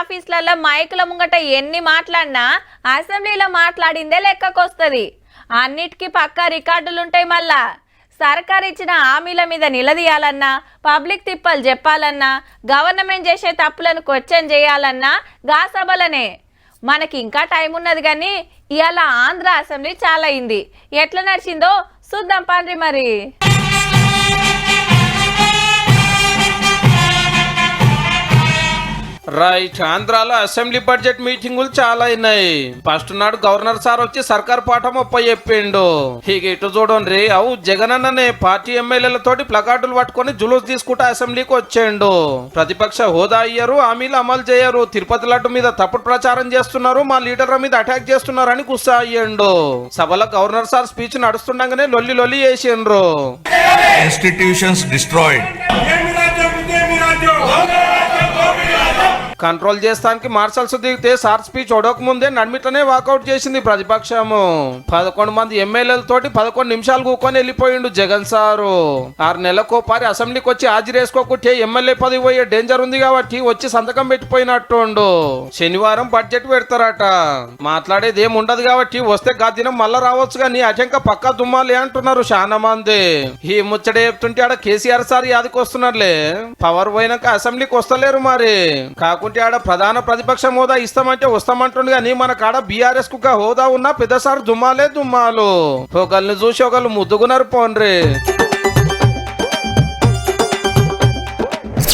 ఆఫీసులలో మైకుల ముంగట ఎన్ని మాట్లాడినా అసెంబ్లీలో మాట్లాడిందే లెక్కకొస్తుంది. అన్నిటికీ పక్కా రికార్డులుంటాయి. మళ్ళా సర్కార్ ఇచ్చిన హామీల మీద నిలదీయాలన్నా, పబ్లిక్ తిప్పలు చెప్పాలన్నా, గవర్నమెంట్ చేసే తప్పులను క్వశ్చన్ చేయాలన్నా గా సభలనే. మనకి ఇంకా టైం ఉన్నది కానీ ఇవాళ ఆంధ్ర అసెంబ్లీ చాలా అయింది. ఎట్లా నడిచిందో చూద్దాం పండ్రి మరి. రైట్, ఆంధ్రాలో అసెంబ్లీ బడ్జెట్ మీటింగులు చాలా అయినాయి. ఫస్ట్ నాడు గవర్నర్ సార్ వచ్చి సర్కార్ పాఠం ఒప్ప చెప్పిండు. ఇక ఇటు చూడండి, అవు జగనన్ననే పార్టీ ఎమ్మెల్యేలతోటి ప్లకార్డులు పట్టుకొని జులూస్ తీసుకుంటూ అసెంబ్లీకి వచ్చేండు. ప్రతిపక్ష హోదా అయ్యారు, హామీలు అమలు చేయరు, తిరుపతి లడ్డు మీద తప్పుడు ప్రచారం చేస్తున్నారు, మా లీడర్ల మీద అటాక్ చేస్తున్నారని గుస్సా అయ్యిండు. సభలో గవర్నర్ సార్ స్పీచ్ నడుస్తుండగానే లొల్లి లొల్లి చేసిండ్రు. Institutions destroyed. కంట్రోల్ చేస్తానికి మార్షల్స్ దిగితే సార్ స్పీచ్ ఒడక ముందే నడిమిట్లనే వాకౌట్ చేసింది ప్రతిపక్షము. 11 మంది ఎమ్మెల్యేలతోటి 11 నిమిషాలు కూకొని వెళ్ళిపోయిండు జగన్ సారు. 6 నెలలకు పారి అసెంబ్లీకి వచ్చి హాజరేసుకోకుంటే ఎమ్మెల్యే పదవి పోయే డేంజర్ ఉంది కాబట్టి వచ్చి సంతకం పెట్టిపోయినట్టుండు. శనివారం బడ్జెట్ పెడతారట. మాట్లాడేది ఏమి ఉండదు కాబట్టి వస్తే గాదినం మళ్ళా రావచ్చు కానీ అటెంక పక్కా దుమ్మాలి అంటున్నారు చాలా మంది. ఈ ముచ్చట చెప్తుంటే ఆడ కేసీఆర్ సార్ యాదికి వస్తున్నారులే. పవర్ పోయినాక అసెంబ్లీకి వస్తలేరు మరి. కాకుండా ఆడ ప్రధాన ప్రతిపక్ష హోదా ఇస్తామంటే వస్తామంటుండు కానీ మన కాడ బీఆర్ఎస్ కు హోదా ఉన్నా పెద్దసారి దుమ్మాలే దుమ్మాలు. ఒకళ్ళని చూసి ఒకళ్ళు ముద్దుగున్నారు పోన్రే.